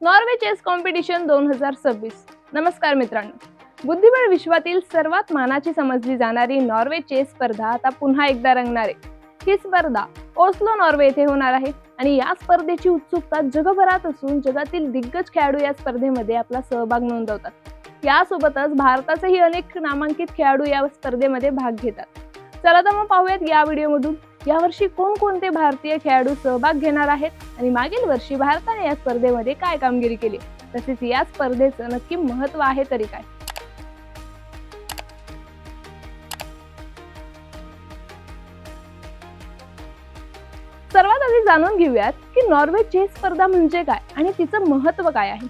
Norway chess competition 2026। नमस्कार मित्रांनो, बुद्धिबळ विश्वातील सर्वात मानाची समजली जाणारी नॉर्वे चेस स्पर्धा आता पुन्हा एकदा रंगणार आहे। ही स्पर्धा ओस्लो नॉर्वे येथे होणार आहे आणि या स्पर्धेची उत्सुकता जगभरात असून जगातील दिग्गज खेळाडू या स्पर्धेमध्ये आपला सहभाग नोंदवतात। यासोबतच भारताचेही अनेक नामांकित खेळाडू या स्पर्धेमध्ये भाग घेतात। चला तर मग पाहूयात या व्हिडिओमधून यावर्षी कोणकोणते भारतीय खेळाडू सहभाग घेणार आहेत आणि मागील वर्षी भारताने या स्पर्धेमध्ये काय कामगिरी केली, तसेच या स्पर्धेचं नक्की महत्त्व आहे तरी काय। सर्वात आधी जाणून घेऊयात की नॉर्वे चेस स्पर्धा म्हणजे काय आणि तिचं महत्त्व काय आहे।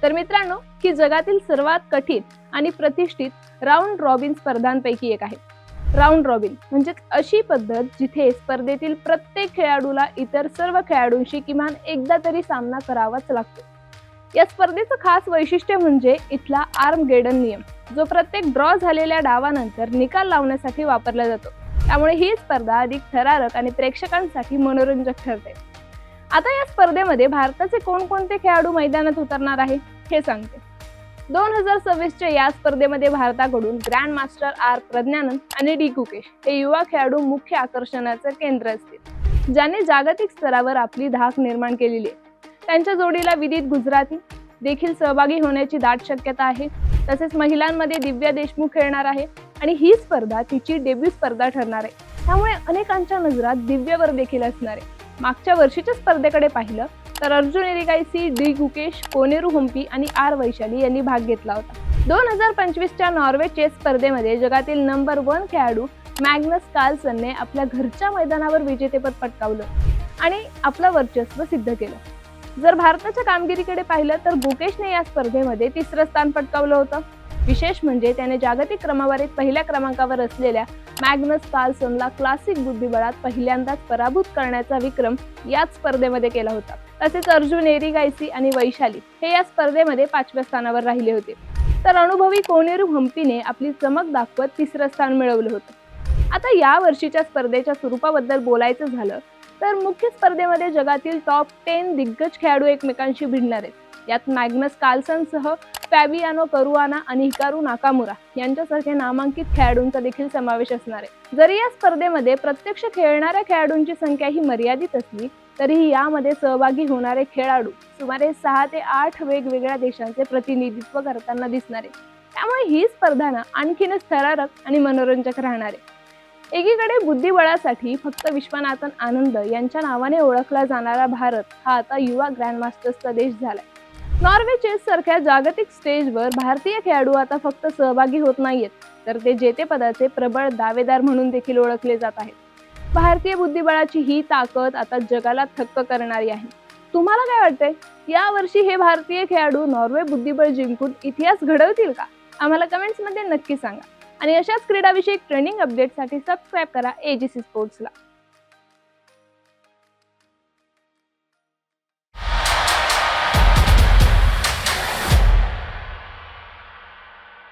तर मित्रांनो, ही जगातील सर्वात कठीण आणि प्रतिष्ठित राऊंड रॉबिन स्पर्धांपैकी एक आहे। राऊंड रॉबिन म्हणजे अशी पद्धत जिथे स्पर्धेतील प्रत्येक खेळाडूला इतर सर्व खेळाडूंशी किमान एकदा तरी सामना करावाच लागतो। या स्पर्धेचं खास वैशिष्ट्य म्हणजे इथला आर्मगेडन नियम, जो प्रत्येक ड्रॉ झालेल्या डावानंतर निकाल लावण्यासाठी वापरला जातो। त्यामुळे ही स्पर्धा अधिक थरारक आणि प्रेक्षकांसाठी मनोरंजक ठरते। आता या स्पर्धेमध्ये भारताचे कोणकोणते खेळाडू मैदानात उतरणार आहे हे सांगते। 2026च्या या स्पर्धेमध्ये भारताकडून ग्रँड मास्टर आर प्रज्ञानंद आणि डी गुकेश हे युवा खेळाडू मुख्य आकर्षणाचे केंद्र असतील, ज्यांनी जागतिक स्तरावर आपली धाक निर्माण केलेली आहे। त्यांच्या जोडीला विदित गुजराती देखील सहभागी होण्याची दाट शक्यता आहे। तसेच महिलांमध्ये दिव्या देशमुख खेळणार आहे आणि ही स्पर्धा तिची डेब्यू स्पर्धा ठरणार आहे। त्यामुळे अनेकांच्या नजरात दिव्यावर देखील असणार आहे। मागच्या वर्षीच्या स्पर्धेकडे पाहिलं तर अर्जुन एरिगाइसी, डी गुकेश, कोनेरू हम्पी आणि आर वैशाली यांनी भाग घेतला होता। 2025च्या नॉर्वे चेस स्पर्धेमध्ये जगातील नंबर 1 खेळाडू मॅग्नस कार्लसनने आपल्या घरच्या मैदानावर विजेतेपद पटकावलं आणि आपलं वर्चस्व सिद्ध केलं। जर भारताच्या कामगिरीकडे पाहिलं तर गुकेशने या स्पर्धेमध्ये 3रं स्थान पटकावलं होतं। विशेष म्हणजे त्याने जागतिक क्रमवारीत पहिल्या क्रमांकावर असलेल्या मॅग्नस कार्लसनला क्लासिक बुद्धिबळात पहिल्यांदाच पराभूत करण्याचा विक्रम याच स्पर्धेमध्ये केला होता। तसेच अर्जुन एरिगाइसी आणि वैशाली हे या स्पर्धेमध्ये 5व्या स्थानावर राहिले होते, तर अनुभवी कोनेरू हम्पीने आपली चमक दाखवत 3रं स्थान मिळवलं होतं। आता या वर्षीच्या स्पर्धेच्या स्वरूपाबद्दल बोलायचं झालं तर मुख्य स्पर्धेमध्ये जगातील टॉप 10 दिग्गज खेळाडू एकमेकांशी भिडणार आहेत। यात मॅग्नस कार्लसनसह फॅबियानो करुआना आणि हिकारू नाकामुरा यांच्यासारख्या नामांकित खेळाडूंचा देखील समावेश असणार आहे। जरी या स्पर्धेमध्ये प्रत्यक्ष खेळणाऱ्या खेळाडूंची संख्या ही मर्यादित असली तरीही यामध्ये सहभागी होणारे खेळाडू सुमारे 6 ते 8 वेगवेगळ्या देशांचे प्रतिनिधित्व करताना दिसणार आहे। त्यामुळे ही स्पर्धा आणखीनच थरारक आणि मनोरंजक राहणार आहे। एकीकडे बुद्धिबळासाठी फक्त विश्वनाथन आनंद यांच्या नावाने ओळखला जाणारा भारत हा आता युवा ग्रँडमास्टर्सचा देश झालाय। नॉर्वे चेस सारख्या जागतिक स्टेजवर भारतीय खेळाडू आता फक्त सहभागी होत नाहीयेत, तर ते जेतेपदाचे प्रबळ दावेदार म्हणून देखील ओळखले जात आहेत। भारतीय बुद्धिबळाची ही ताकद आता जगाला थक्क करणारी आहे। तुम्हाला काय वाटतंय, या वर्षी हे भारतीय खेळाडू नॉर्वे बुद्धिबळ जिंकून इतिहास घडवतील का? आम्हाला कमेंट्समध्ये नक्की सांगा आणि अशाच क्रीडाविषयक ट्रेनिंग अपडेटसाठी सबस्क्राईब करा AGC स्पोर्ट्सला।